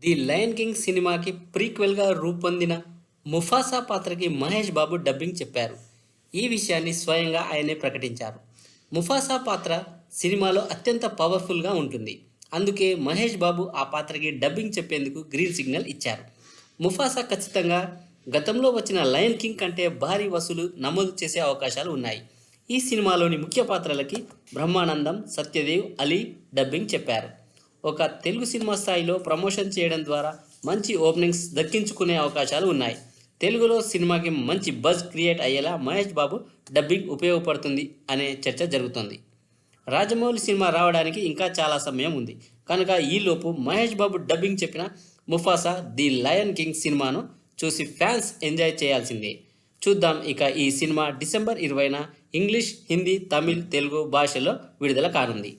The Lion king సినిమాకి ప్రీక్వెల్గా రూపొందిన Mufasa పాత్రకి మహేష్ బాబు డబ్బింగ్ చెప్పారు. ఈ విషయాన్ని స్వయంగా ఆయనే ప్రకటించారు. ముఫాసా పాత్ర సినిమాలో అత్యంత పవర్ఫుల్గా ఉంటుంది. అందుకే మహేష్ బాబు ఆ పాత్రకి డబ్బింగ్ చెప్పేందుకు గ్రీన్ సిగ్నల్ ఇచ్చారు. ముఫాసా ఖచ్చితంగా గతంలో వచ్చిన లయన్ కింగ్ కంటే భారీ వసూలు నమోదు చేసే అవకాశాలు ఉన్నాయి. ఈ సినిమాలోని ముఖ్య పాత్రలకి బ్రహ్మానందం, సత్యదేవ్, అలీ డబ్బింగ్ చెప్పారు. ఒక తెలుగు సినిమా స్థాయిలో ప్రమోషన్ చేయడం ద్వారా మంచి ఓపెనింగ్స్ దక్కించుకునే అవకాశాలు ఉన్నాయి. తెలుగులో సినిమాకి మంచి బజ్ క్రియేట్ అయ్యేలా మహేష్ బాబు డబ్బింగ్ ఉపయోగపడుతుంది అనే చర్చ జరుగుతోంది. రాజమౌళి సినిమా రావడానికి ఇంకా చాలా సమయం ఉంది కనుక ఈలోపు మహేష్ బాబు డబ్బింగ్ చెప్పిన ముఫాసా ది లయన్ కింగ్ సినిమాను చూసి ఫ్యాన్స్ ఎంజాయ్ చేయాల్సిందే. చూద్దాం. ఇక ఈ సినిమా డిసెంబర్ 20న ఇంగ్లీష్, హిందీ, తమిళ్, తెలుగు భాషల్లో విడుదల కానుంది.